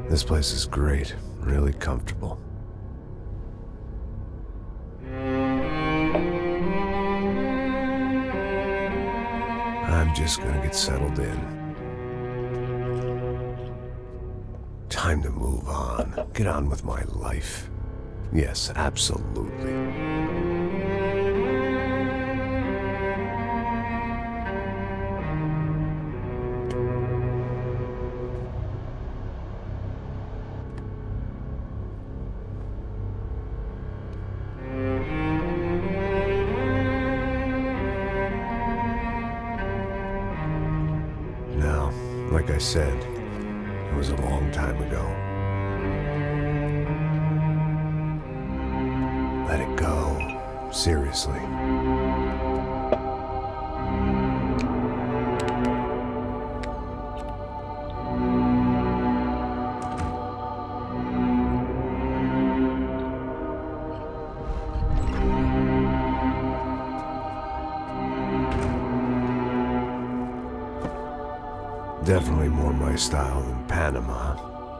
This place is great, really comfortable. I'm just gonna get settled in. Time to move on. Get on with my life. Yes, absolutely. Now, like I said, it was a long time ago. Let it go. Seriously. Definitely more my style than Panama,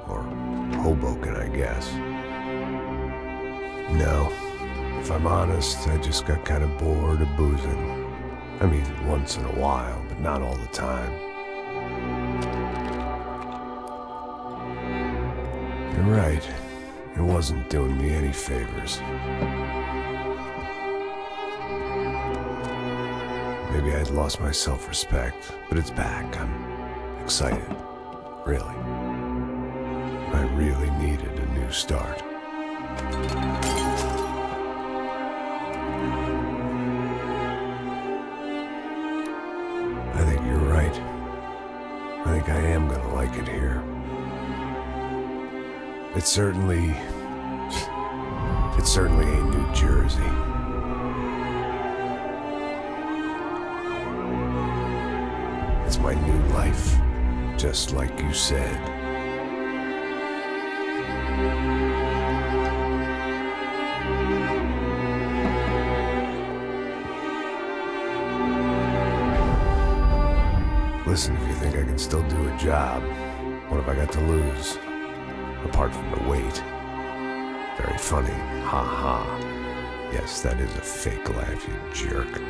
or Hoboken, I guess. No, if I'm honest, I just got kind of bored of boozing. I mean, once in a while, but not all the time. You're right, it wasn't doing me any favors. Maybe I'd lost my self-respect, but it's back. I'm excited, really. I really needed a new start. I think you're right. I think I am gonna like it here. It's certainly ain't New Jersey. It's my new life. Just like you said. Listen, if you think I can still do a job, what have I got to lose? Apart from the weight. Very funny. Ha ha. Yes, that is a fake laugh, you jerk.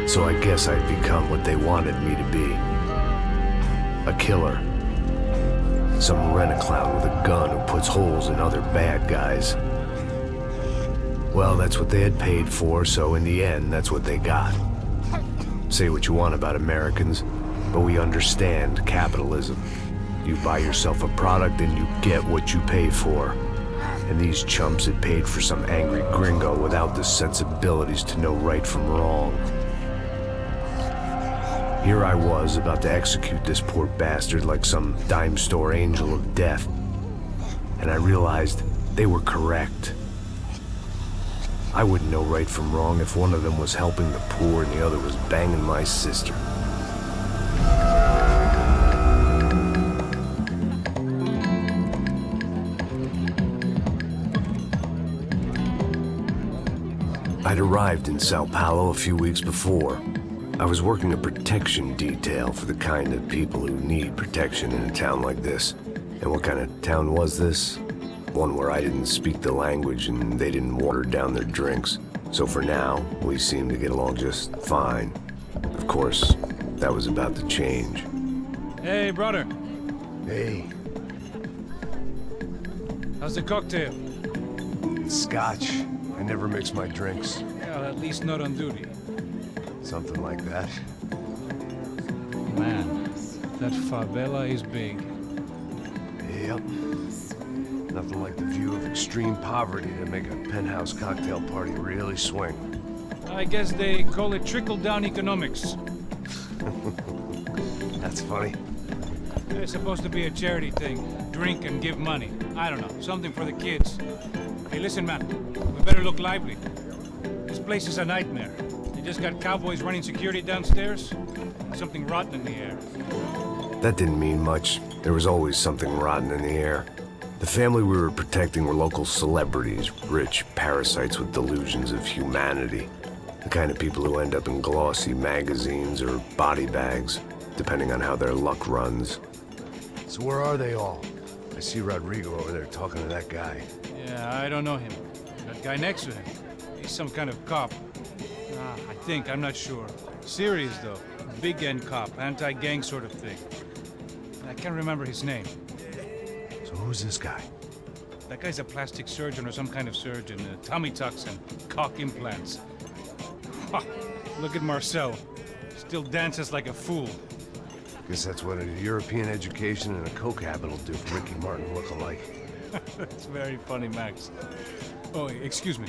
So I guess I'd become what they wanted me to be. A killer. Some rent-a-clown with a gun who puts holes in other bad guys. Well, that's what they had paid for, so in the end, that's what they got. Say what you want about Americans, but we understand capitalism. You buy yourself a product and you get what you pay for. And these chumps had paid for some angry gringo without the sensibilities to know right from wrong. Here I was, about to execute this poor bastard like some dime store angel of death. And I realized they were correct. I wouldn't know right from wrong if one of them was helping the poor and the other was banging my sister. I'd arrived in Sao Paulo a few weeks before. I was working a protection detail for the kind of people who need protection in a town like this. And what kind of town was this? One where I didn't speak the language and they didn't water down their drinks. So for now, we seemed to get along just fine. Of course, that was about to change. Hey, brother. Hey. How's the cocktail? Scotch. I never mix my drinks. Well, at least not on duty. Something like that. Man, that favela is big. Yep. Nothing like the view of extreme poverty to make a penthouse cocktail party really swing. I guess they call it trickle-down economics. That's funny. It's supposed to be a charity thing. Drink and give money. I don't know, something for the kids. Hey, listen, man. We better look lively. This place is a nightmare. They just got cowboys running security downstairs. And something rotten in the air. That didn't mean much. There was always something rotten in the air. The family we were protecting were local celebrities, rich parasites with delusions of humanity. The kind of people who end up in glossy magazines or body bags, depending on how their luck runs. So where are they all? I see Rodrigo over there talking to that guy. Yeah, I don't know him. That guy next to him. He's some kind of cop. I think, I'm not sure. Serious, though. Big end cop, anti-gang sort of thing. I can't remember his name. So who's this guy? That guy's a plastic surgeon or some kind of surgeon. Tummy tucks and cock implants. Ha! Look at Marcel. Still dances like a fool. Guess that's what a European education and a coke habit will do for Ricky Martin look-alike. That's very funny, Max. Oh, excuse me.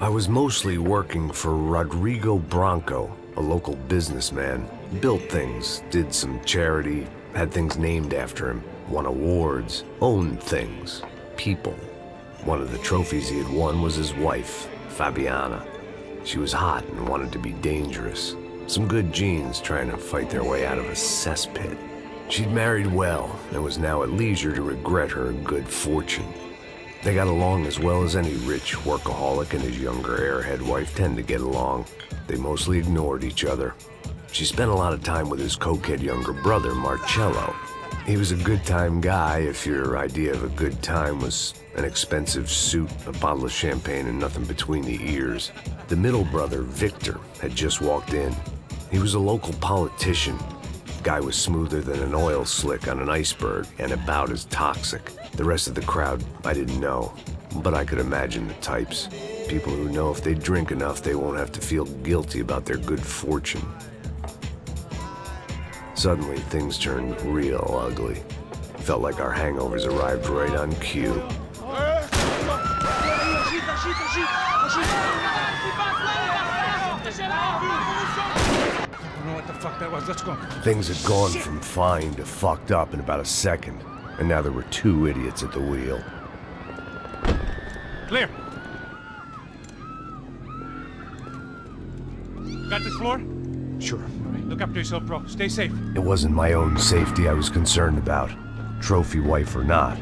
I was mostly working for Rodrigo Branco, a local businessman. Built things, did some charity, had things named after him, won awards, owned things, people. One of the trophies he had won was his wife, Fabiana. She was hot and wanted to be dangerous. Some good genes trying to fight their way out of a cesspit. She'd married well and was now at leisure to regret her good fortune. They got along as well as any rich workaholic and his younger airhead wife tend to get along. They mostly ignored each other. She spent a lot of time with his cokehead younger brother, Marcello. He was a good-time guy if your idea of a good time was an expensive suit, a bottle of champagne, and nothing between the ears. The middle brother, Victor, had just walked in. He was a local politician. Guy was smoother than an oil slick on an iceberg and about as toxic. The rest of the crowd, I didn't know, but I could imagine the types. People who know if they drink enough, they won't have to feel guilty about their good fortune. Suddenly, things turned real ugly. Felt like our hangovers arrived right on cue. I don't know what the fuck that was. Let's go. Things had gone from fine to fucked up in about a second, and now there were two idiots at the wheel. Clear. Got this floor? Sure. All right, look after yourself, bro. Stay safe. It wasn't my own safety I was concerned about, trophy wife or not.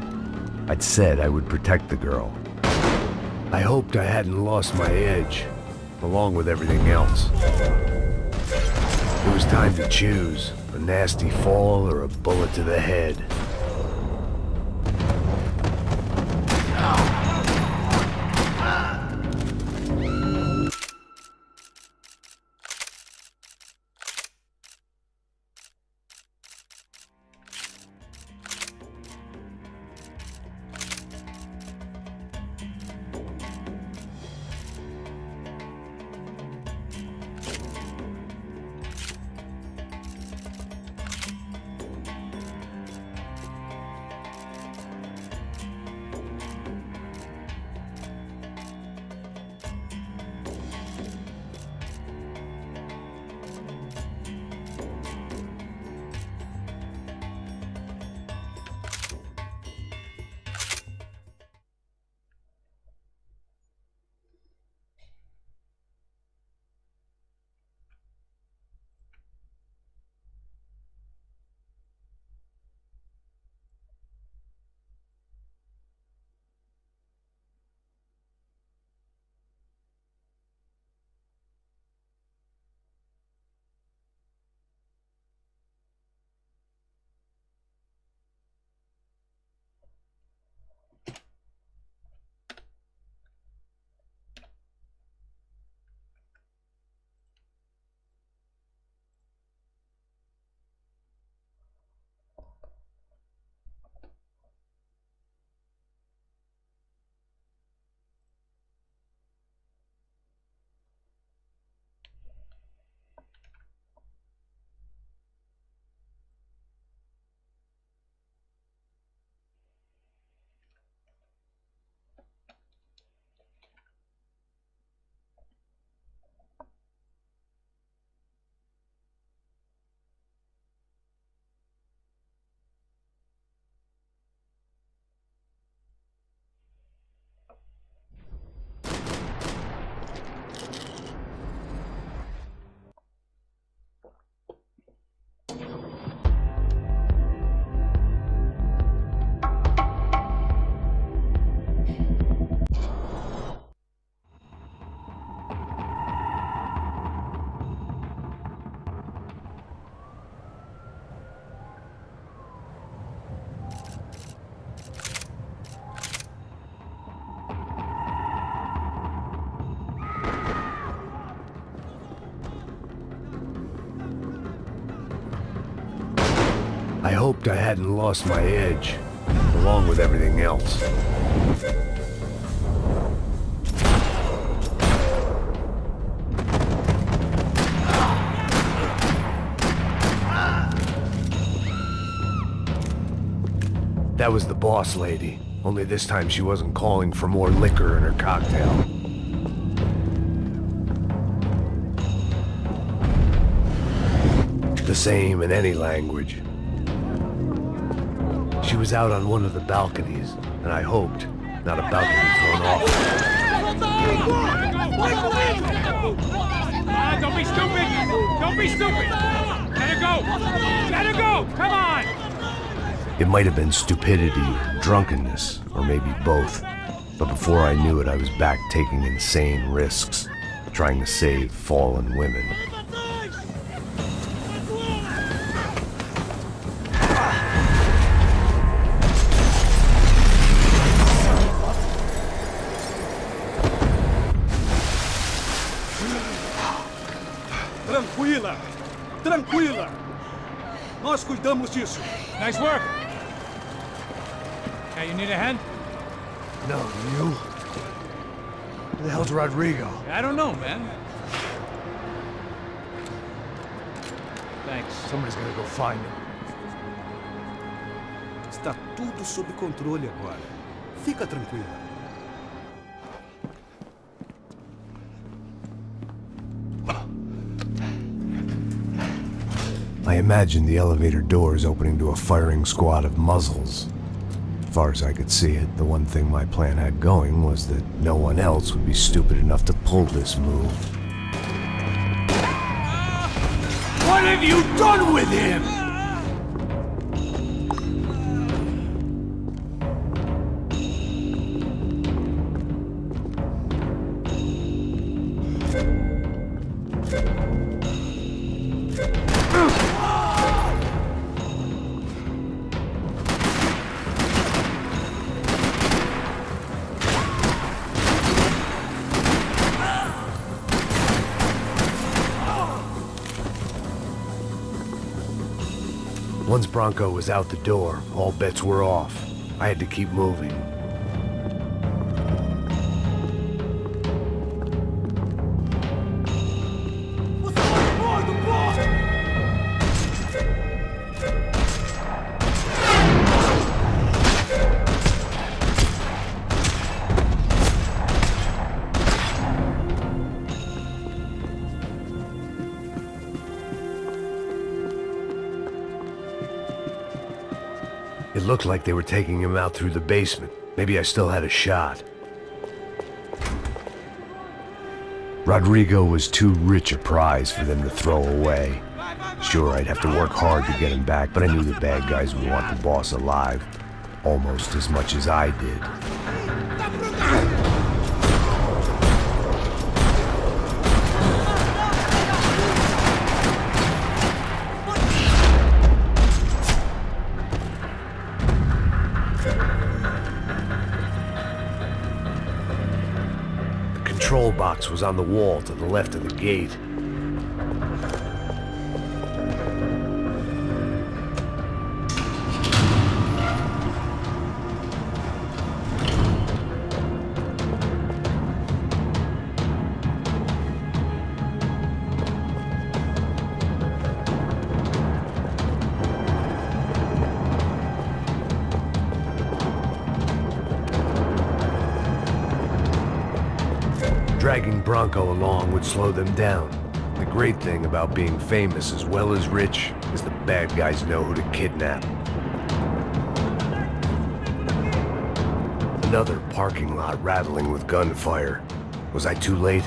I'd said I would protect the girl. I hoped I hadn't lost my edge, along with everything else. It was time to choose, a nasty fall or a bullet to the head. I hoped I hadn't lost my edge, along with everything else. That was the boss lady, only this time she wasn't calling for more liquor in her cocktail. The same in any language. She was out on one of the balconies, and I hoped not about to be thrown off. Don't be stupid! Don't be stupid! Let her go! Let her go! Come on! It might have been stupidity, drunkenness, or maybe both. But before I knew it, I was back taking insane risks, trying to save fallen women. Tranquila! Tranquila! Nós cuidamos disso. Nice work! Hey, you need a hand? No, you? Who the hell's Rodrigo? I don't know, man. Thanks. Somebody's gonna go find him. Está tudo sob controle agora. Fica tranquila. I imagined the elevator doors opening to a firing squad of muzzles. As far as I could see it, the one thing my plan had going was that no one else would be stupid enough to pull this move. What have you done with him? Once Bronco was out the door, all bets were off. I had to keep moving. It looked like they were taking him out through the basement. Maybe I still had a shot. Rodrigo was too rich a prize for them to throw away. Sure, I'd have to work hard to get him back, but I knew the bad guys would want the boss alive almost as much as I did. The control box was on the wall to the left of the gate. Dragging Bronco along would slow them down. The great thing about being famous as well as rich is the bad guys know who to kidnap. Another parking lot rattling with gunfire. Was I too late?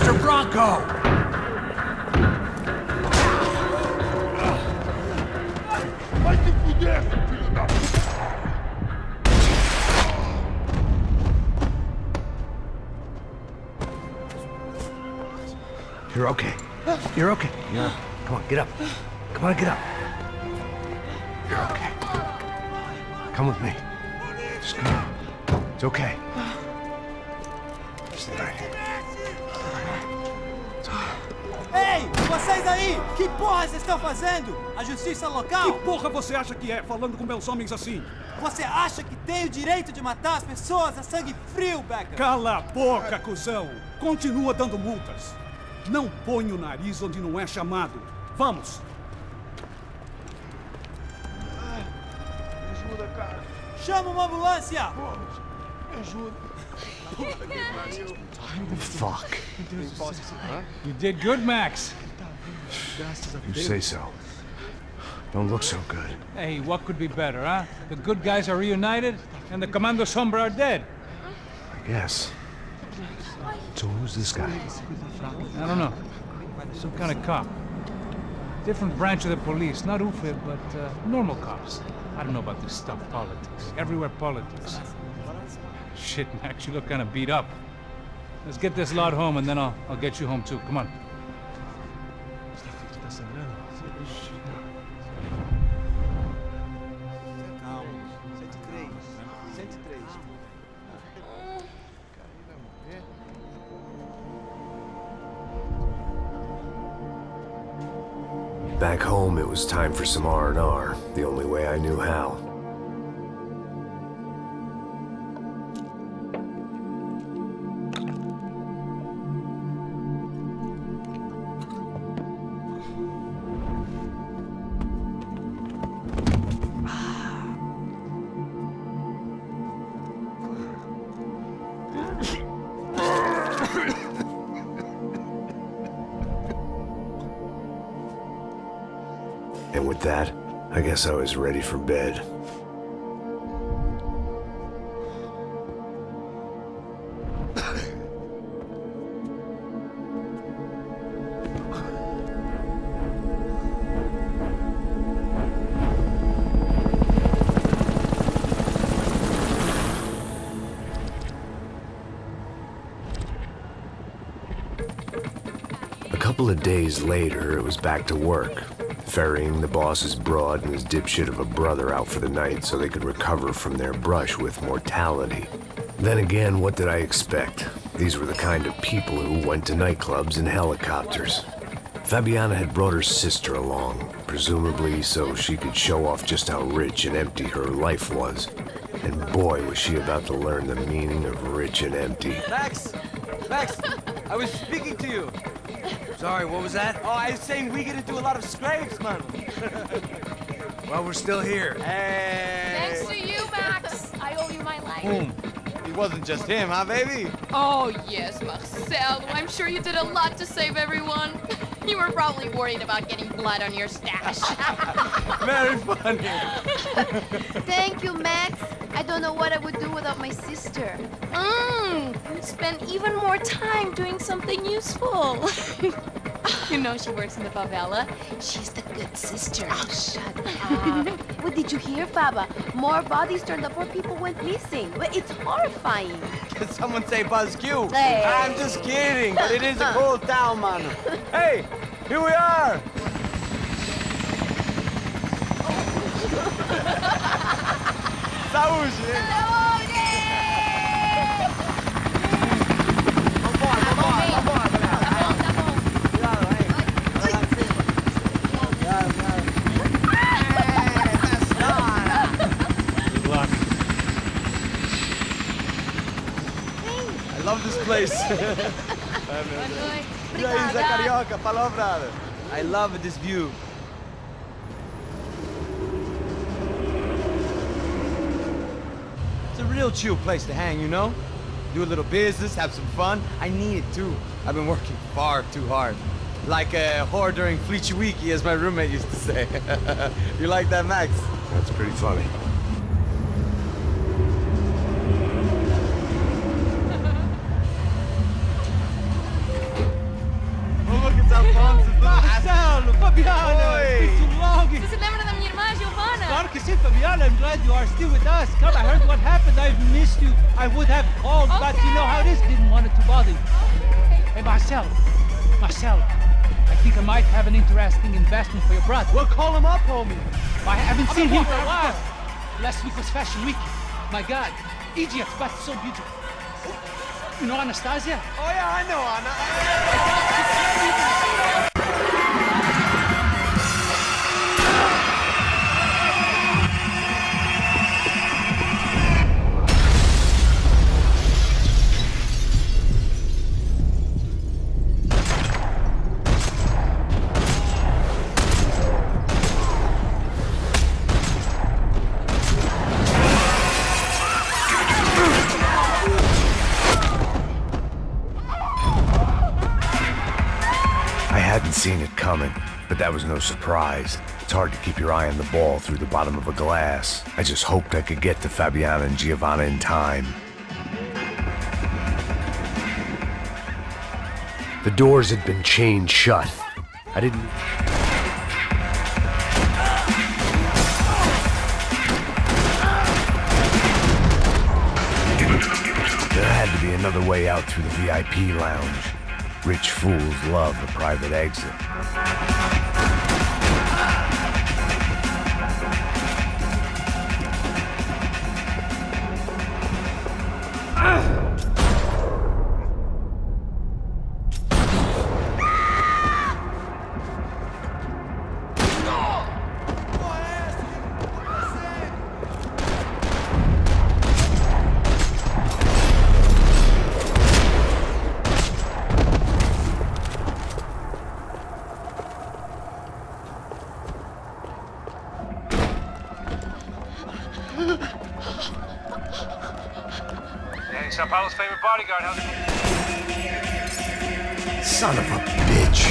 Mr. Bronco! Vai se fuder, filho da... You're okay. You're okay. Yeah. Come on, get up. Come on, get up. You're okay. Come with me. Just come on. It's okay. Stay right here. Ei, vocês aí! Que porra vocês estão fazendo? A justiça Que local? porra você acha que é, falando com meus homens assim? Você acha que tem o direito de matar as pessoas a sangue frio, Becker? Cala a boca, cuzão! Continua dando multas. Não põe o nariz onde não é chamado. Vamos! Me ajuda, cara. Chama uma ambulância! Me ajuda. Puta que pariu. Fuck. You did good, Max. You say so. Don't look so good. Hey, what could be better, huh? The good guys are reunited, and the Commando Sombra are dead. I guess. So who's this guy? I don't know. Some kind of cop. Different branch of the police. Not UFIB, but normal cops. I don't know about this stuff, politics. Everywhere politics. Shit, Max, you look kind of beat up. Let's get this lot home, and then I'll get you home, too. Come on. Calma. 103. 103. Back home, it was time for some R&R, the only way I knew how. And with that, I guess I was ready for bed. A couple of days later, it was back to work. Ferrying the boss's broad and his dipshit of a brother out for the night so they could recover from their brush with mortality. Then again, what did I expect? These were the kind of people who went to nightclubs in helicopters. Fabiana had brought her sister along, presumably so she could show off just how rich and empty her life was. And boy, was she about to learn the meaning of rich and empty. Max! Max! I was speaking to you. Sorry, what was that? Oh, I was saying we gotta do a lot of scrapes, man. Well, we're still here. Hey! Thanks to you, Max. I owe you my life. Boom. It wasn't just him, huh, baby? Oh, yes, Marcel. I'm sure you did a lot to save everyone. You were probably worried about getting blood on your stash. Very funny. Thank you, Max. I don't know what I would do without my sister. You'd spend even more time doing something useful. You know she works in the favela. She's the good sister. Oh, shut up. What did you hear, Faba? More bodies turned up, more people went missing. Well, it's horrifying. Did someone say Buzz Q? Hey. I'm just kidding, but it is a cool town, man. Hey, here we are. Saúde! I love this place. E aí, Zé Carioca, falou, brother. I love this view. It's a real chill place to hang, you know? Do a little business, have some fun. I need it too. I've been working far too hard. Like a whore during Fleechy Weeky, as my roommate used to say. You like that, Max? That's pretty funny. Fabiana, I'm glad you are still with us. Come, I heard what happened. I've missed you. I would have called, but you know how it is. Didn't want it to bother you. Hey, Marcel, I think I might have an interesting investment for your brother. Well, call him up, homie. I haven't seen him for a while. Last week was Fashion Week. My God, Egypt, but so beautiful. You know Anastasia? Oh, yeah, I know, Anna. Seen it coming, but that was no surprise. It's hard to keep your eye on the ball through the bottom of a glass. I just hoped I could get to Fabiana and Giovanna in time. The doors had been chained shut. I didn't... There had to be another way out through the VIP lounge. Rich fools love a private exit. Sao Paulo's favorite bodyguard, how's it? Son of a bitch.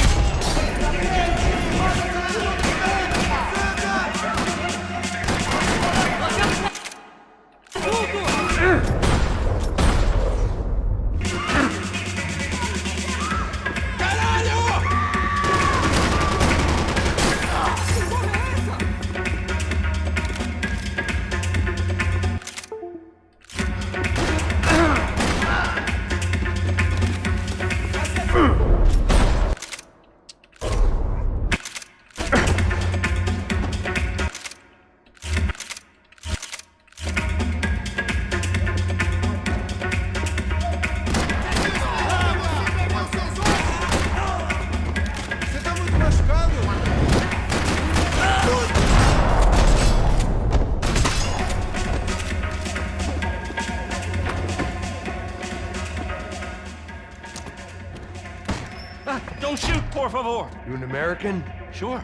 Don't shoot, por favor. You an American? Sure.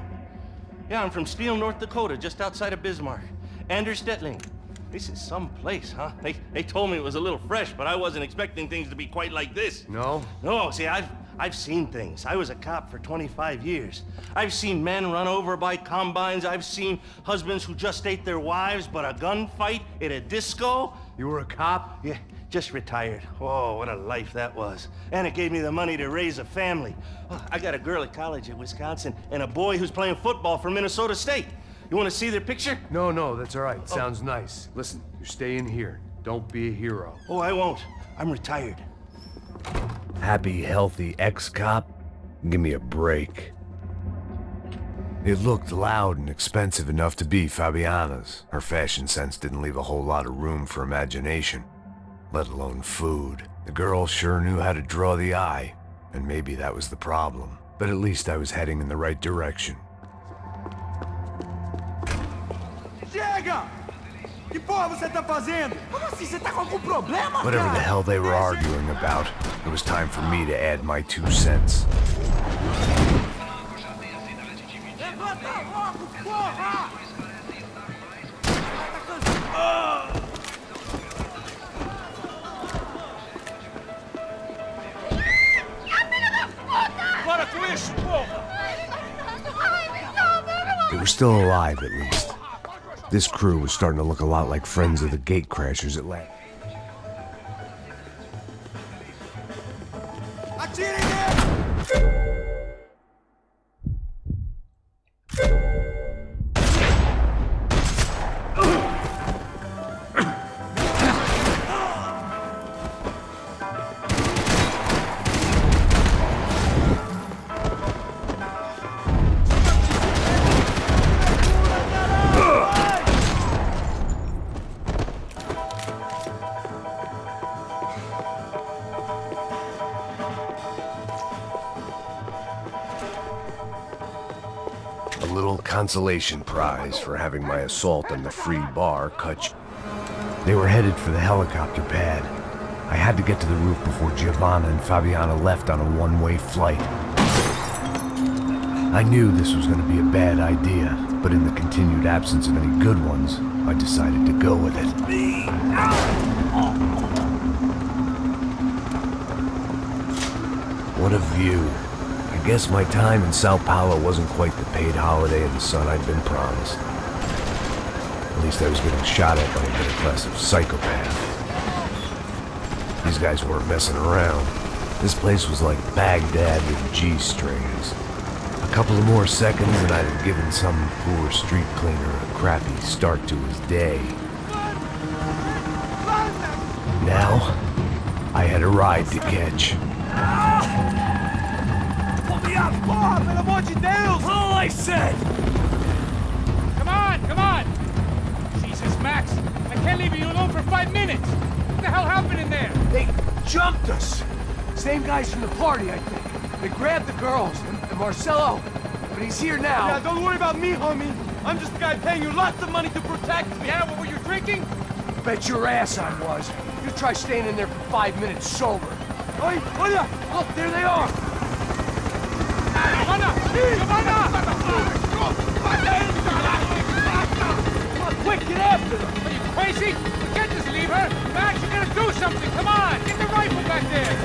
Yeah, I'm from Steele, North Dakota, just outside of Bismarck. Anders Stetling. This is some place, huh? They told me it was a little fresh, but I wasn't expecting things to be quite like this. No? No, see, I've seen things. I was a cop for 25 years. I've seen men run over by combines. I've seen husbands who just ate their wives, but a gunfight at a disco. You were a cop? Yeah, just retired. Oh, what a life that was. And it gave me the money to raise a family. Oh, I got a girl at college at Wisconsin and a boy who's playing football for Minnesota State. You want to see their picture? No, that's all right. Sounds nice. Listen, you're staying here. Don't be a hero. Oh, I won't. I'm retired. Happy, healthy ex-cop? Give me a break. It looked loud and expensive enough to be Fabiana's. Her fashion sense didn't leave a whole lot of room for imagination, let alone food. The girl sure knew how to draw the eye, and maybe that was the problem. But at least I was heading in the right direction. Chega! Que porra você tá fazendo? Como assim? Você tá com algum problema, Whatever the hell they were arguing about, it was time for me to add my 2 cents. Levanta logo, porra! Para com isso, porra! They were still alive, at least. This crew was starting to look a lot like friends of the gatecrashers at last. Atirem nele! little consolation prize for having my assault on the free bar cut. They were headed for the helicopter pad. I had to get to the roof before Giovanna and Fabiana left on a one-way flight. I knew this was going to be a bad idea, but in the continued absence of any good ones, I decided to go with it. What a view. I guess my time in Sao Paulo wasn't quite the paid holiday in the sun I'd been promised. At least I was getting shot at by a middle class of psychopaths. These guys weren't messing around. This place was like Baghdad with G-strings. A couple of more seconds and I'd have given some poor street cleaner a crappy start to his day. Now, I had a ride to catch. Pull me up! Pelo amor de Deus! All I said! Come on, come on! Jesus, Max, I can't leave you alone for 5 minutes! What the hell happened in there? They jumped us! Same guys from the party, I think. They grabbed the girls, and Marcelo, but he's here now. Yeah, don't worry about me, homie. I'm just the guy paying you lots of money to protect me. Yeah, what were you drinking? Bet your ass I was. You try staying in there for 5 minutes sober. Oi, olha! Look, there they are! Giovanna! Giovanna! Come on, quick, get after them! Are you crazy? You can't just leave her! Max, you gotta do something! Come on! Get the rifle back there!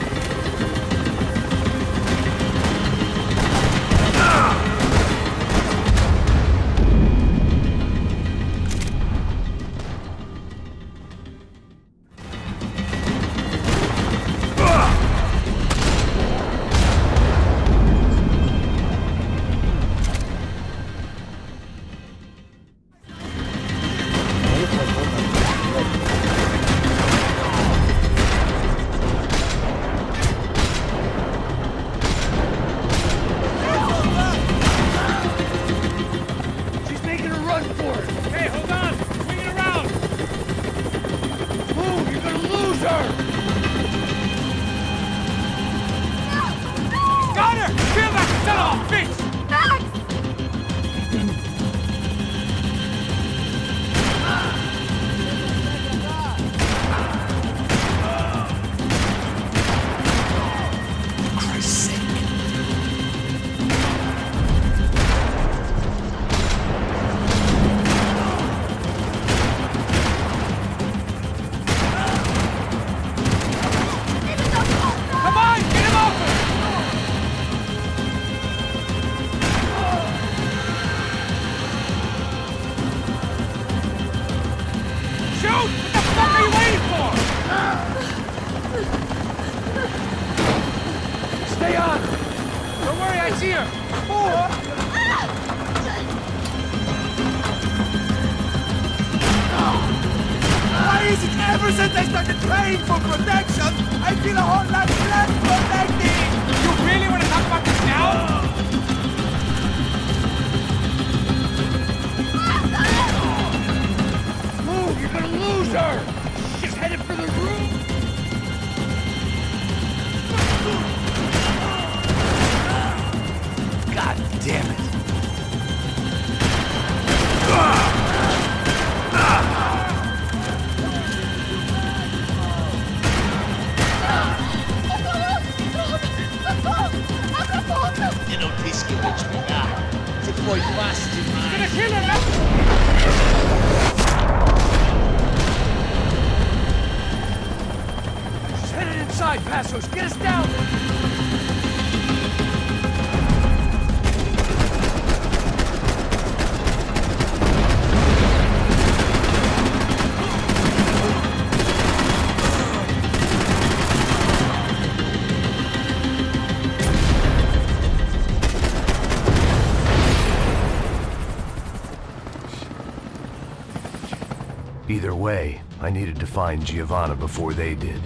Either way, I needed to find Giovanna before they did.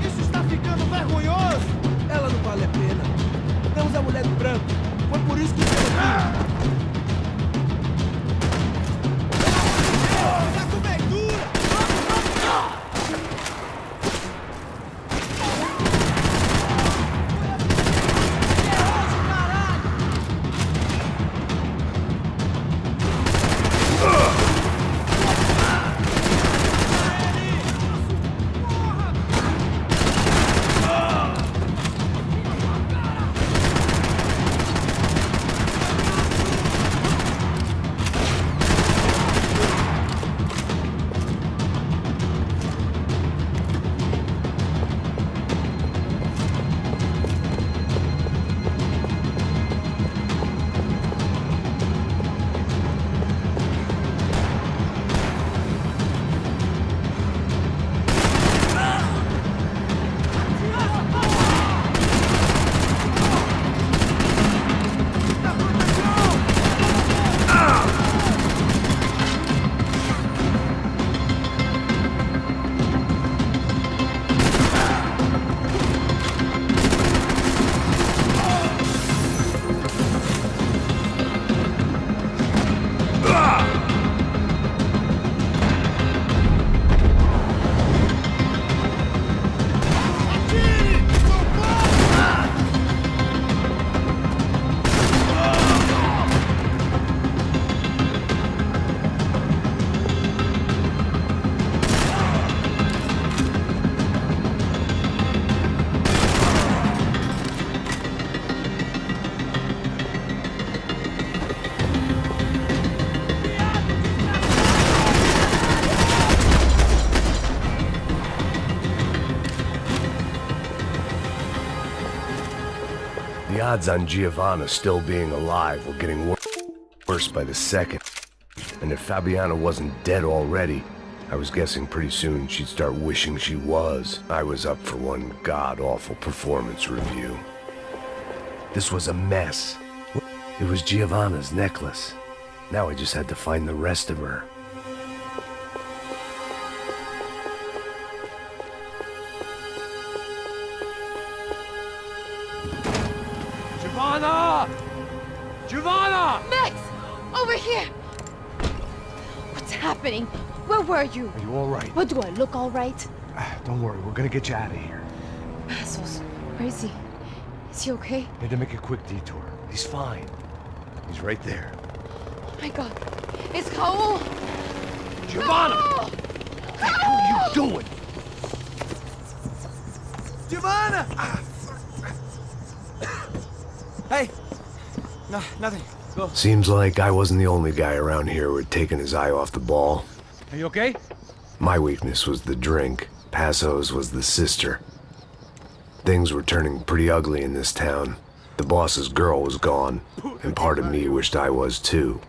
Isso está ficando vergonhoso! Ela não vale a pena. Temos a mulher do branco. Foi por isso que veio aqui. Tá cobertura! The odds on Giovanna still being alive were getting worse by the second. And if Fabiana wasn't dead already, I was guessing pretty soon she'd start wishing she was. I was up for one god-awful performance review. This was a mess. It was Giovanna's necklace. Now I just had to find the rest of her. Giovanna! Giovanna! Max! Over here! What's happening? Where were you? Are you all right? What, do I look all right? Don't worry, we're gonna get you out of here. Passos, where is he? Is he okay? Had to make a quick detour. He's fine. He's right there. Oh my god. It's Raul! Giovanna! Raul! What the hell are you doing? Giovanna! Hey! No, nothing. Go. Seems like I wasn't the only guy around here who had taken his eye off the ball. Are you okay? My weakness was the drink. Passo's was the sister. Things were turning pretty ugly in this town. The boss's girl was gone, and part of me wished I was too.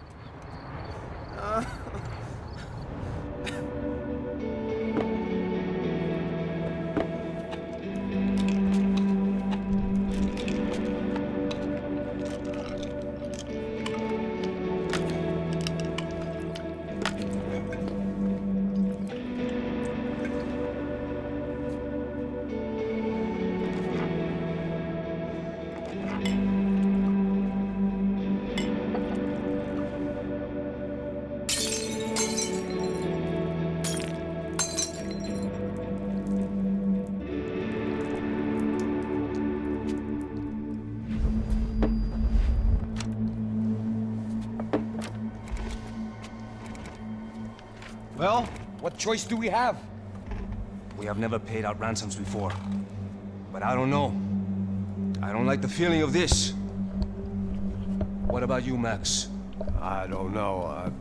Well, what choice do we have? We have never paid out ransoms before. But I don't know. I don't like the feeling of this. What about you, Max? I don't know.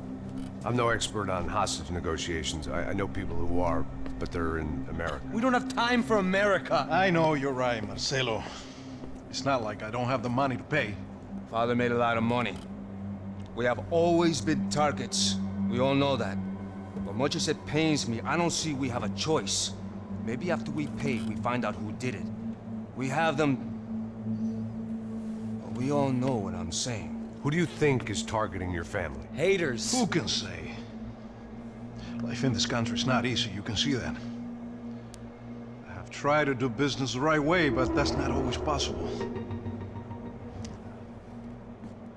I'm no expert on hostage negotiations. I know people who are, but they're in America. We don't have time for America. I know you're right, Marcelo. It's not like I don't have the money to pay. Father made a lot of money. We have always been targets. We all know that. But much as it pains me, I don't see we have a choice. Maybe after we pay, we find out who did it. We have them... We all know what I'm saying. Who do you think is targeting your family? Haters. Who can say? Life in this country is not easy, you can see that. I have tried to do business the right way, but that's not always possible.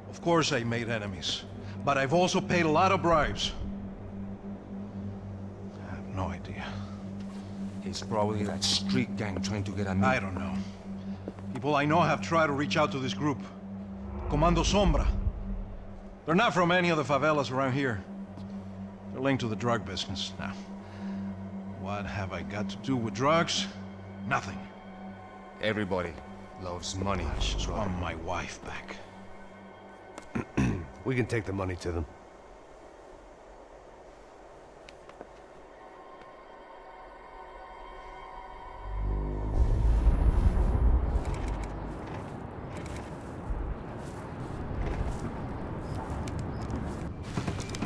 Of course I made enemies, but I've also paid a lot of bribes. I have no idea. It's probably that street gang trying to get at me. I don't know. People I know have tried to reach out to this group. Comando Sombra. They're not from any of the favelas around here. They're linked to the drug business. Now, what have I got to do with drugs? Nothing. Everybody loves money. I just want my wife back. We can take the money to them.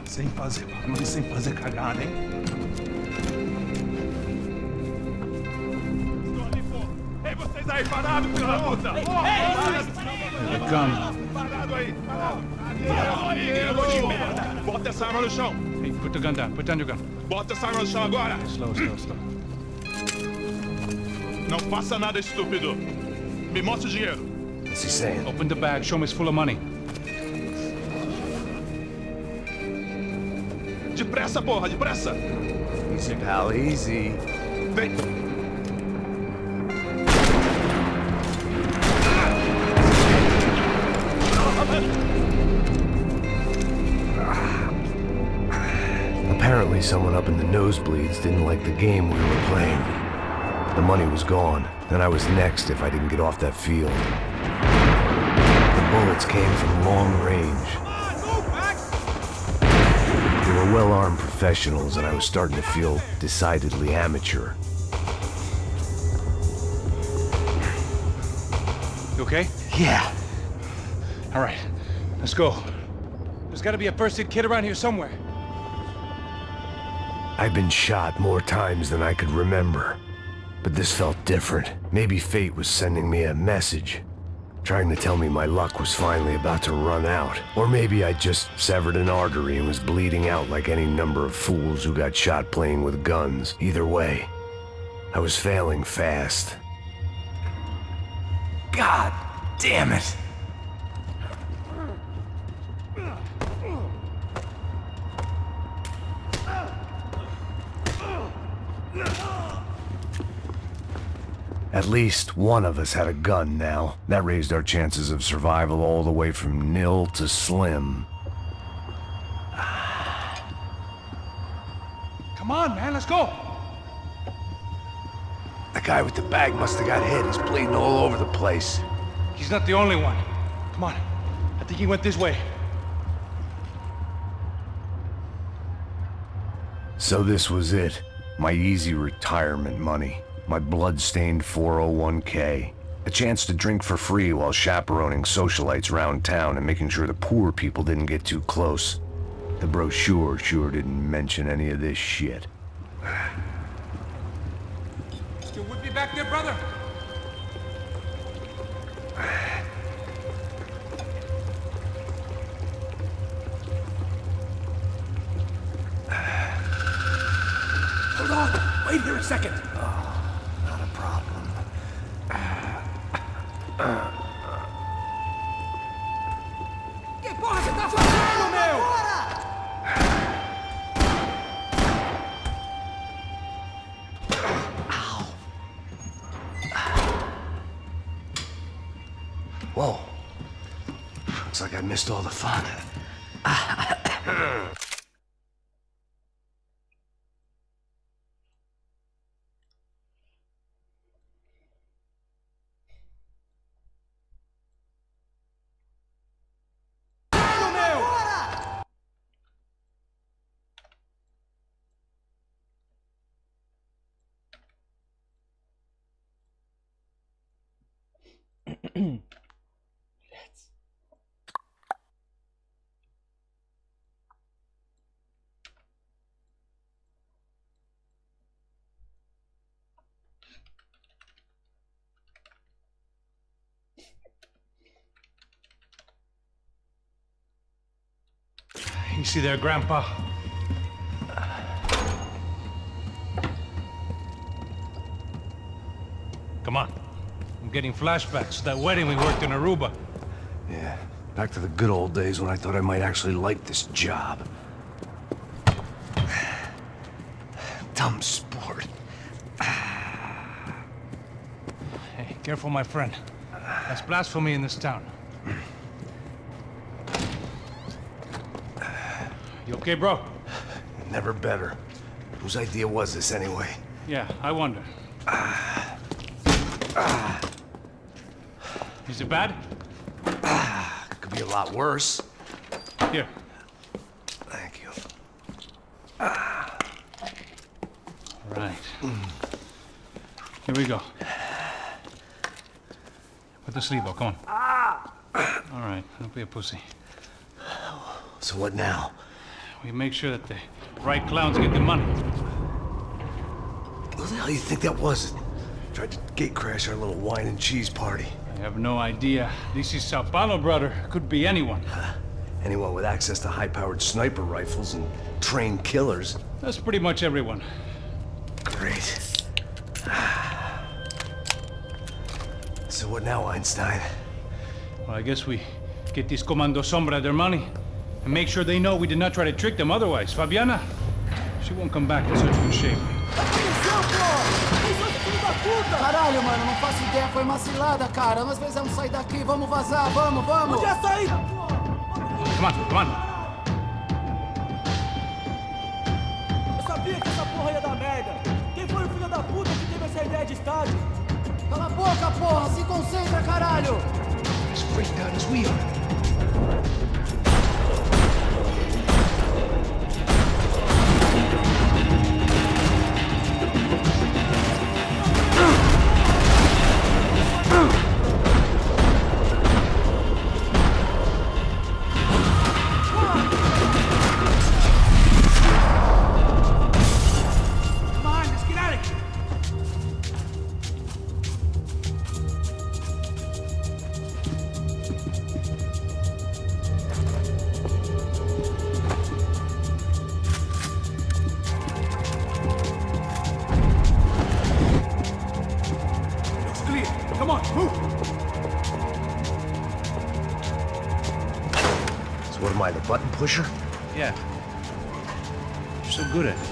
Sem fazer barulho, sem fazer cagada, hein? Ei, vocês aí parados, filha da puta! They're coming. Parado aí! Bota essa arma no chão! Hey, put the gun down. Put down your gun. Bota essa arma no chão agora! Slow, slow, slow. Não faça nada estúpido! Me mostre o dinheiro! What's he saying? Open the bag. Show me it's full of money. Depressa, porra! Depressa! Easy, pal, easy. Vem! Apparently someone up in the nosebleeds didn't like the game we were playing. The money was gone, and I was next if I didn't get off that field. The bullets came from long range. They were well-armed professionals, and I was starting to feel decidedly amateur. You okay? Yeah. All right, let's go. There's gotta be a first-aid kit around here somewhere. I've been shot more times than I could remember. But this felt different. Maybe fate was sending me a message, trying to tell me my luck was finally about to run out. Or maybe I just severed an artery and was bleeding out like any number of fools who got shot playing with guns. Either way, I was failing fast. God damn it! At least one of us had a gun now. That raised our chances of survival all the way from nil to slim. Come on, man, let's go. The guy with the bag must have got hit. He's bleeding all over the place. He's not the only one. Come on, I think he went this way. So this was it. My easy retirement money. My blood-stained 401k. A chance to drink for free while chaperoning socialites round town and making sure the poor people didn't get too close. The brochure sure didn't mention any of this shit. You would be back there, brother? Hold on! Wait here a second! Not a problem. Que porra você tá fazendo, meu? Whoa. Looks like I missed all the fun. You see there, Grandpa? Come on. I'm getting flashbacks to that wedding we worked in Aruba. Yeah, back to the good old days when I thought I might actually like this job. Dumb sport. Hey, careful, my friend. That's blasphemy in this town. You okay, bro? Never better. Whose idea was this anyway? Yeah, I wonder. Is it bad? Could be a lot worse. Here. Thank you. Right. Here we go. Put the sleeve on, come on. All right, don't be a pussy. So what now? We make sure that the right clowns get the money. Who the hell do you think that was? Tried to gate crash our little wine and cheese party. I have no idea. This is Sao Paulo, brother. Could be anyone. Anyone with access to high-powered sniper rifles and trained killers. That's pretty much everyone. Great. So what now, Einstein? Well, I guess we get these Comando Sombra their money and make sure they know we did not try to trick them otherwise. Fabiana, she won't come back in such good shape. Caralho, mano, não faço ideia, foi uma cilada, cara. Nós precisamos sair daqui, vamos vazar, vamos, vamos! Onde é a saída? Come on, come on. Eu sabia que essa porra ia dar merda. Quem foi o filho da puta que teve essa ideia de estádio? Cala a boca, porra! Se concentra, caralho! As freaked out as we are. Come on, move! So what am I, the button pusher? Yeah. You're so good at it.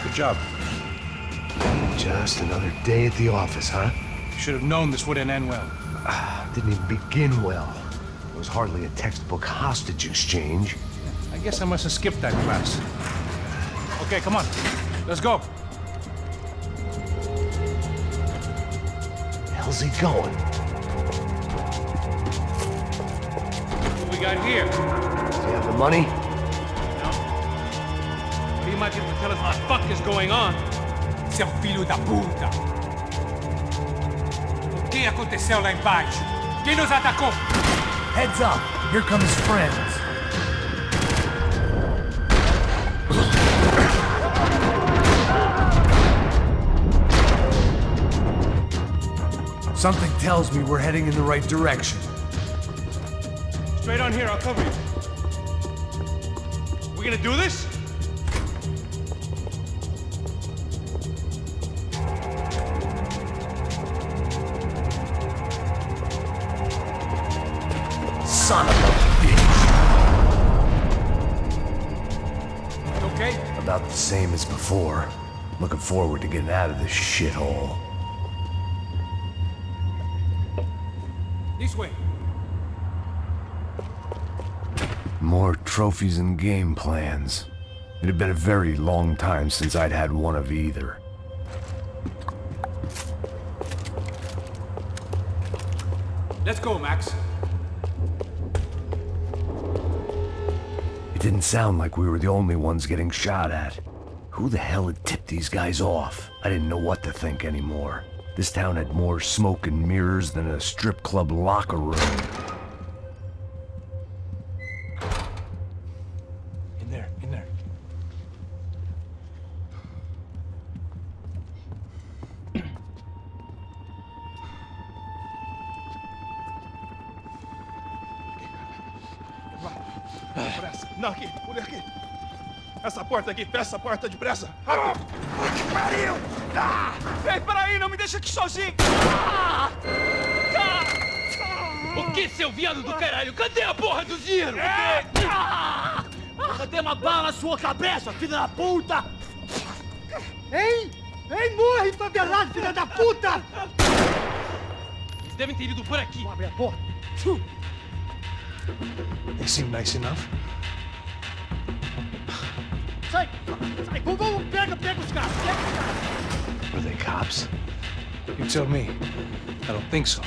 Good job. Just another day at the office, huh? You should have known this wouldn't end well. Didn't even begin well. It was hardly a textbook hostage exchange. I guess I must have skipped that class. Okay, come on. Let's go. How's he going? What we got here? Does he have the money? No. What do you imagine to tell us what the fuck is going on? Seu filho da puta! O que aconteceu lá embaixo? Quem nos atacou? Heads up, here come his friends. Something tells me we're heading in the right direction. Straight on here, I'll cover you. We gonna do this? Son of a bitch! Okay? About the same as before. Looking forward to getting out of this shithole. This way. More trophies and game plans. It had been a very long time since I'd had one of either. Let's go, Max. It didn't sound like we were the only ones getting shot at. Who the hell had tipped these guys off? I didn't know what to think anymore. This town had more smoke and mirrors than a strip club locker room. In there, in there. Pressa. Não, aqui, por aqui. Essa porta aqui, fecha essa porta depressa. Rápido! Que pariu! Ah! Ei, peraí, não me deixa aqui sozinho! Ah! O que, seu viado do caralho? Cadê a porra do dinheiro? Cadê uma bala na sua cabeça, filha da puta? Hein? Hein, morre, favelado, filha da puta! Eles devem ter ido por aqui. Abre a porta. They seem nice enough. Sai! Sai! Vamos, pega os caras! Pega os caras! Were they cops? You tell me. I don't think so.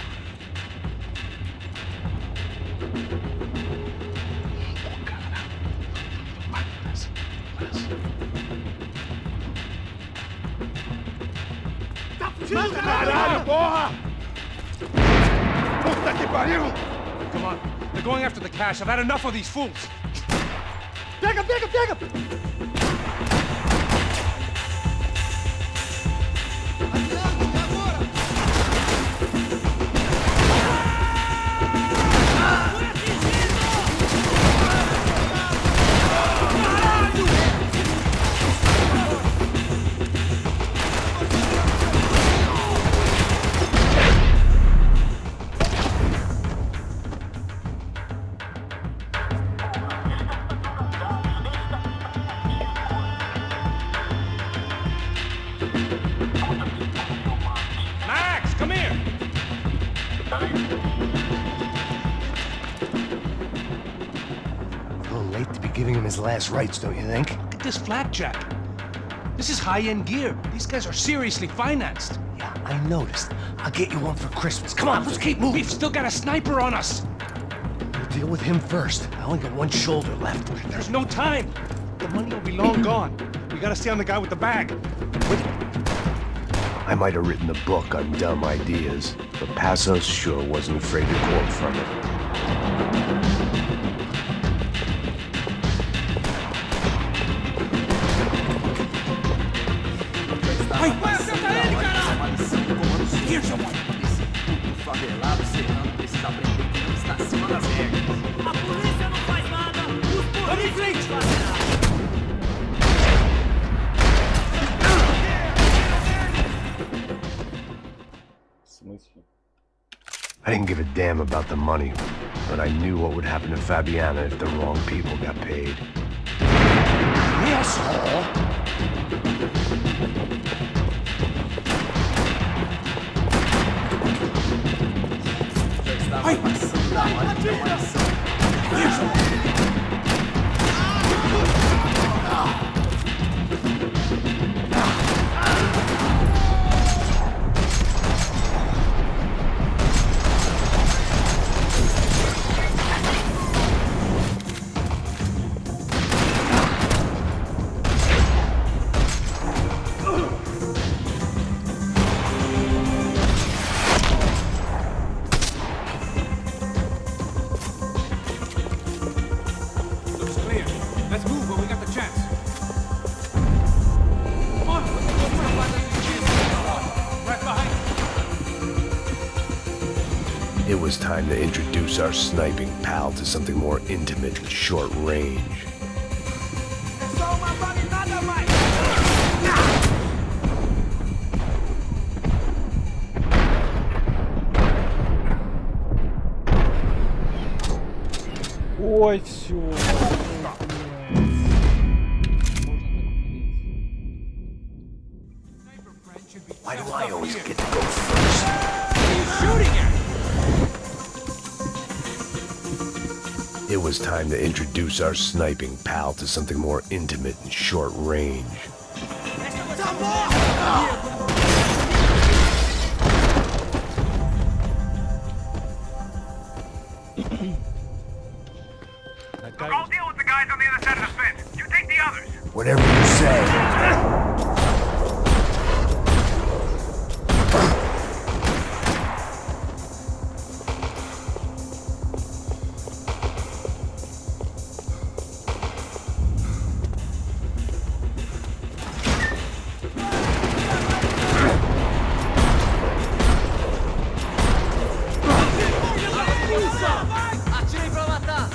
Caralho, porra! Puta que pariu! Come on. They're going after the cash. I've had enough of these fools. Pega! Max, come here. A little late to be giving him his last rites, don't you think? Look at this flapjack. This is high-end gear. These guys are seriously financed. Yeah, I noticed. I'll get you one for Christmas. Come on, let's keep moving. We've still got a sniper on us. We'll deal with him first. I only got one shoulder left. There's no time. The money will be long gone. We gotta stay on the guy with the bag. I might have written a book on dumb ideas, but Passos sure wasn't afraid to quote from it. Here's someone! Favelado serrano precisa aprender que não está acima das regras. A polícia não faz nada! Vamos em frente! I didn't give a damn about the money, but I knew what would happen to Fabiana if the wrong people got paid. Asshole! Looks clear. Let's move when we got the chance. Come on! Right behind you. It was time to introduce our sniping pal to something more intimate and short range. Ой, все. Why do I always get to go first? It was time to introduce our sniping pal to something more intimate and short range. I'll deal with the guys on the other side of the fence. You take the others. Whatever you say. Atirem pra matar!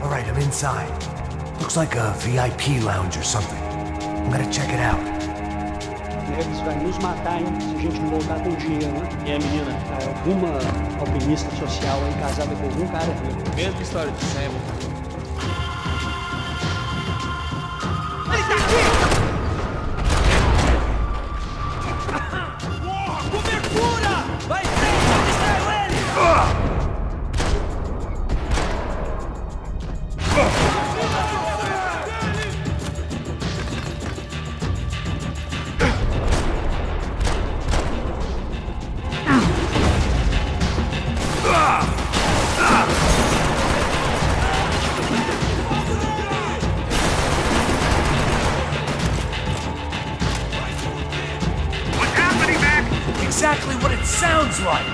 All right, I'm inside. Looks like a VIP lounge or something. I'm gonna check it out. Eles vai nos matar, hein, se a gente não voltar com dinheiro, né? E a menina? Alguma alpinista social aí casada com algum cara rico. Mesma história de sempre. Ele tá aqui! Cobertura! Vai em frente, eu distraio ele! exactly what it sounds like!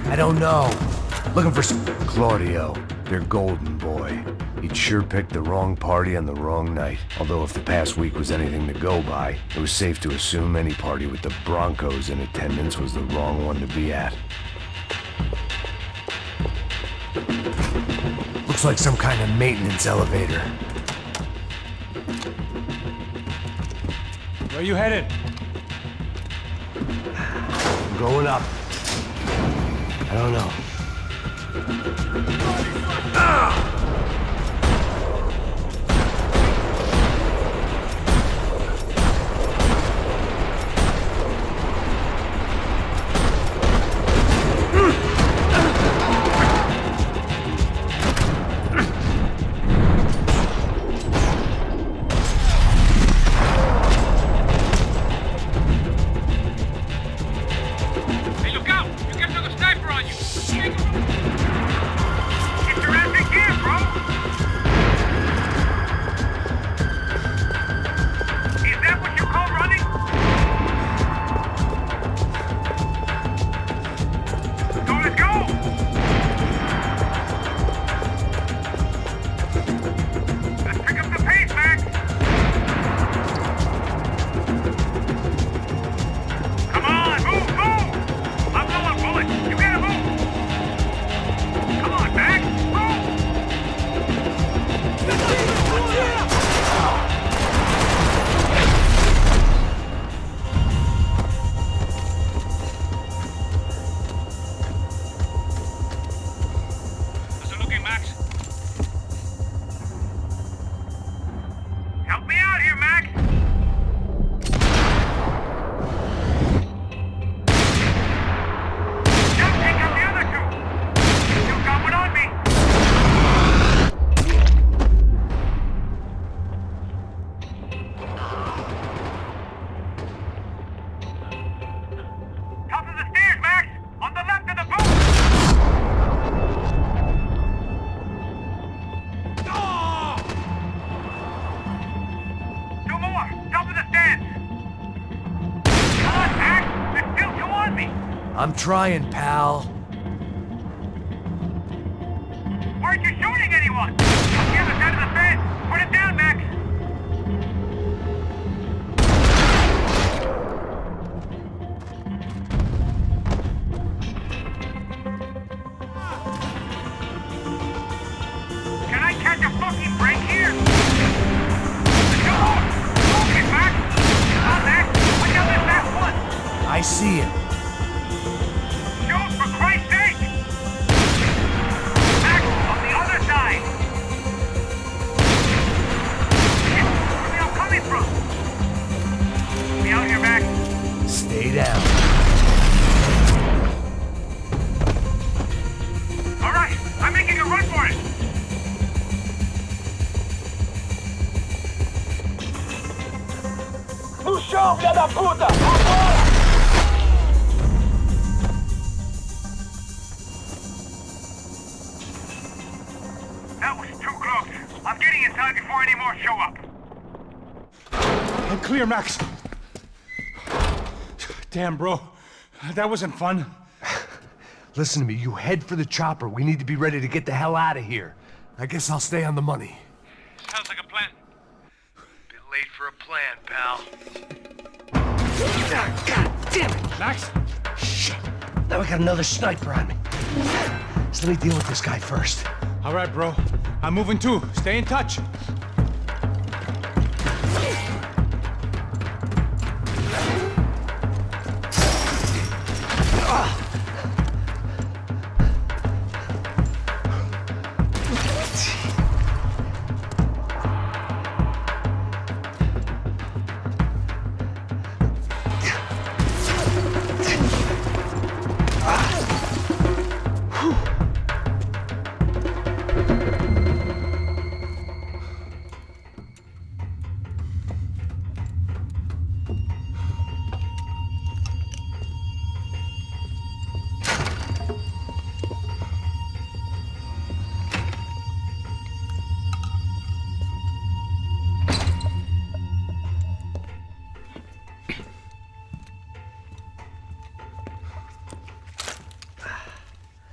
I don't know. Looking for some... Claudio, your golden boy. He'd sure picked the wrong party on the wrong night. Although if the past week was anything to go by, it was safe to assume any party with the Broncos in attendance was the wrong one to be at. Looks like some kind of maintenance elevator. Where you headed? I'm going up. I don't know. I'm trying, pal. Weren't you shooting anyone? On the other side of the fence! Put it down, Max! Can I catch a fucking break here? Come on! Focus, Max! Come on, Max! Look out, there's that one! I see him. For Christ's sake! Max, on the other side! Shit, where are they all coming from? Be out here, Max. Stay down. All right, I'm making a run for it. No chão, filha da puta! Agora! That was too close. I'm getting inside before any more show up. I'm clear, Max. Damn, bro. That wasn't fun. Listen to me, you head for the chopper. We need to be ready to get the hell out of here. I guess I'll stay on the money. Sounds like a plan. Bit late for a plan, pal. God damn it! Max? Shit. Now we got another sniper on me. So let me deal with this guy first. All right, bro. I'm moving too. Stay in touch.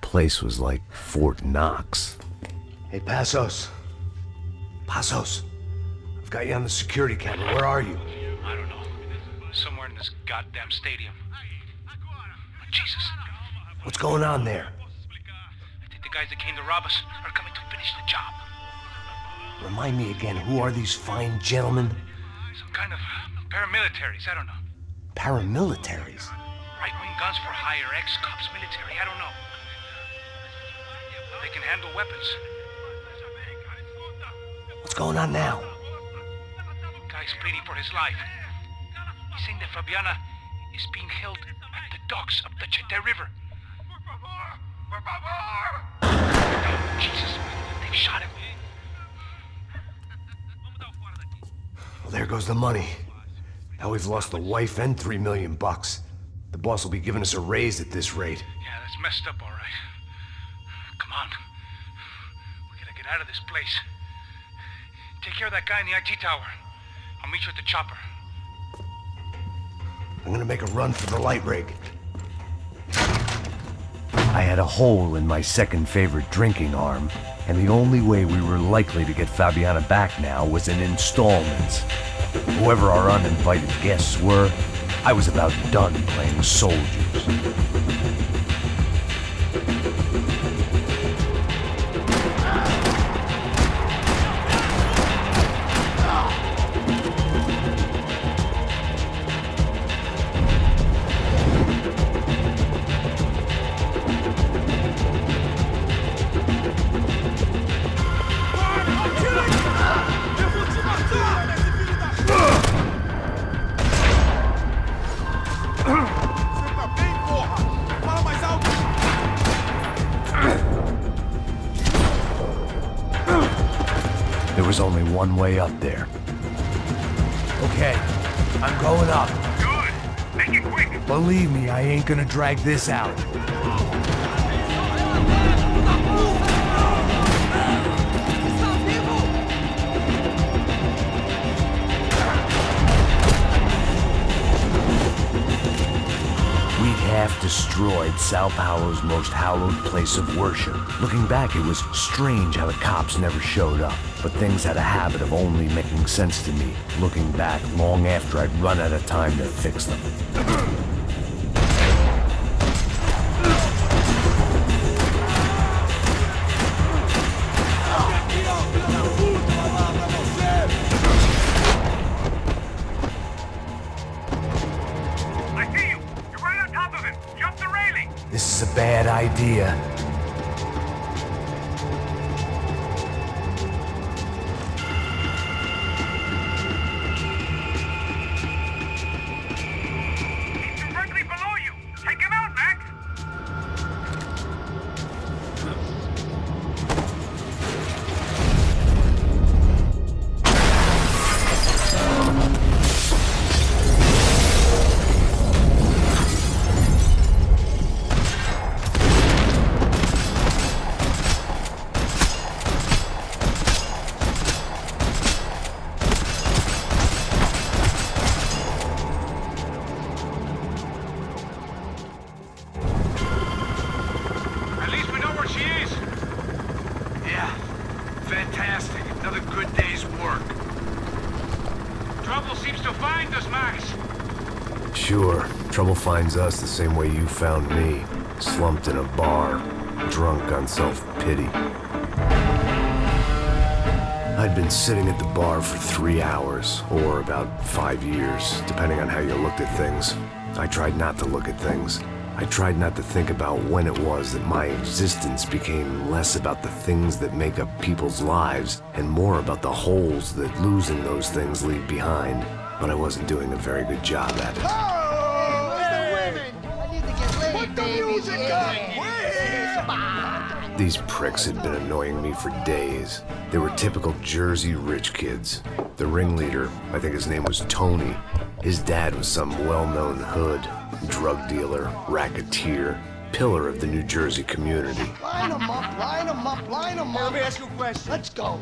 Place was like Fort Knox. Hey, Passos. Passos. I've got you on the security camera. Where are you? I don't know. Somewhere in this goddamn stadium. Jesus. What's going on there? I think the guys that came to rob us are coming to finish the job. Remind me again, who are these fine gentlemen? Some kind of paramilitaries, I don't know. Paramilitaries? Right-wing guns for hire, ex-cops, military, I don't know. They can handle weapons. What's going on now? Guy's pleading for his life. He's saying that Fabiana is being held at the docks of the Chete River. Jesus, they've shot him. Well, there goes the money. Now we've lost the wife and $3 million. The boss will be giving us a raise at this rate. Yeah, that's messed up, all right. Come on. We gotta get out of this place. Take care of that guy in the IT tower. I'll meet you at the chopper. I'm gonna make a run for the light rig. I had a hole in my second favorite drinking arm, and the only way we were likely to get Fabiana back now was in installments. Whoever our uninvited guests were, I was about done playing soldiers. There was only one way up there. Okay, I'm going up. Good. Make it quick. Believe me, I ain't gonna drag this out. We'd half destroyed Sao Paulo's most hallowed place of worship. Looking back, it was strange how the cops never showed up. But things had a habit of only making sense to me, looking back long after I'd run out of time to fix them. I see you. You're right on top of him. Jump the railing. This is a bad idea. Directly below you. Take him out, Max. At least we know where she is. Yeah. Fantastic. Another good day's work. Trouble seems to find us, Max. Sure, trouble finds us the same way you found me. Slumped in a bar, drunk on self-pity. I'd been sitting at the bar for 3 hours, or about 5 years, depending on how you looked at things. I tried not to look at things. I tried not to think about when it was that my existence became less about the things that make up people's lives and more about the holes that losing those things leave behind. But I wasn't doing a very good job at it. Oh, where's the women? I need to get laid, put the music up! These pricks had been annoying me for days. They were typical Jersey rich kids. The ringleader, I think his name was Tony. His dad was some well-known hood, drug dealer, racketeer, pillar of the New Jersey community. Line them up, line them up, line them up. Let me ask you a question. Let's go.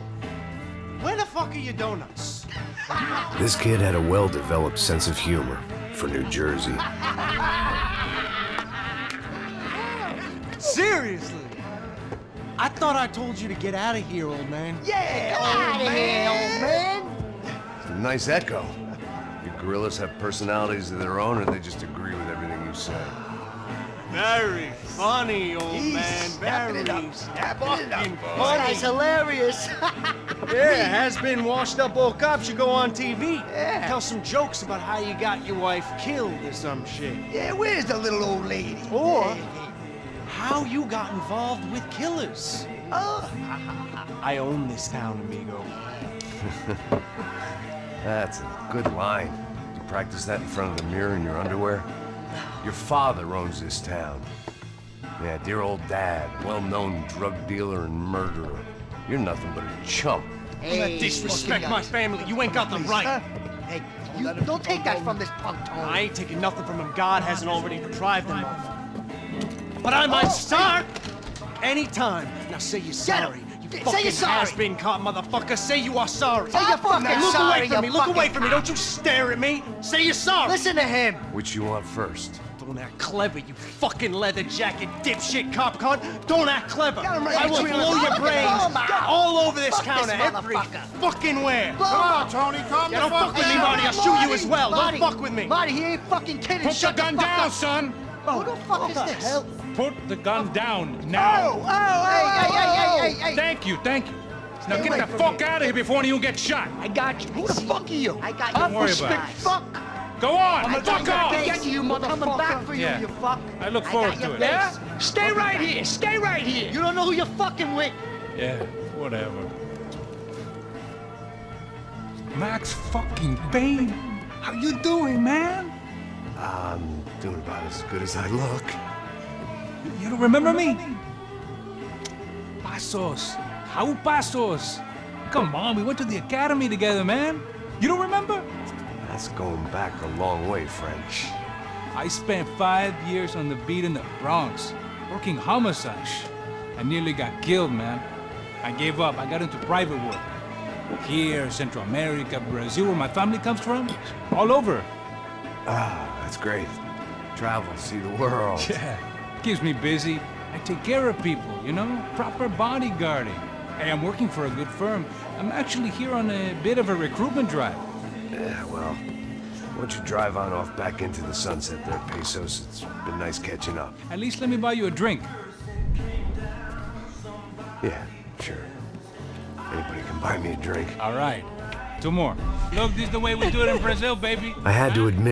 Where the fuck are your donuts? This kid had a well-developed sense of humor for New Jersey. Seriously? I thought I told you to get out of here, old man. Yeah, old man, old man. It's a nice echo. Your gorillas have personalities of their own, or they just agree with everything you say? Very funny, old man. Very fucking funny. That's hilarious. Yeah, has-been washed-up old cop should go on TV. Yeah. Tell some jokes about how you got your wife killed or some shit. Yeah, where's the little old lady? Or how you got involved with killers. Oh. I own this town, amigo. That's a good line. You practice that in front of the mirror in your underwear? Your father owns this town. Yeah, dear old dad, well-known drug dealer and murderer. You're nothing but a chump. Hey, disrespect my family. You ain't got the right. Hey, you don't take that from this punk, Tony. I ain't taking nothing from him God hasn't already deprived him of. But I might start anytime. Now say you're sorry. You Say fucking you're sorry. has-been caught, motherfucker. Say you are sorry. Say you're fucking Look sorry, away from me. you Look fucking away from me. Don't you stare at me. Say you're sorry. Listen to him. Which you want first? Don't act clever, you fucking leather jacket dipshit cop cunt. Don't act clever. Got him right I will between blow the- your Look at brains him, man. all over this Fuck this counter, every motherfucker. fucking where. Come on, Tony, calm Yeah, don't fuck with me, Marty. I'll shoot you as well. Marty, Don't fuck with me. Marty, he ain't fucking kidding. Put the Shut gun fuck down, up. son! Who the fuck is this? Put the gun down now! Hey. Thank you, thank you. Now Stay get away the from fuck me. out of here before one of you gets shot. I got you. Who the fuck are you? I got you. Don't worry about it. Fuck. Go on, I'm fuck gonna off! get you, motherfucker. Coming back for you, Yeah. you fuck. I look forward got to your it. face. Stay right here. Stay right here. You don't know who you're fucking with. Yeah, whatever. Max fucking Payne, how you doing, man? I'm doing about as good as I look. You don't remember me? Pasos. How Pasos? Come on, we went to the academy together, man. You don't remember? That's going back a long way, French. I spent 5 years on the beat in the Bronx, working homicide. I nearly got killed, man. I gave up. I got into private work. Here, Central America, Brazil, where my family comes from, all over. Ah, that's great. Travel, see the world. Yeah, keeps me busy. I take care of people, you know? Proper bodyguarding. Hey, I'm working for a good firm. I'm actually here on a bit of a recruitment drive. Yeah, well, why don't you drive on off back into the sunset there, Pesos? It's been nice catching up. At least let me buy you a drink. Yeah, sure. Anybody can buy me a drink. All right. 2 more. Look, this is the way we do it in Brazil, baby. I had to admit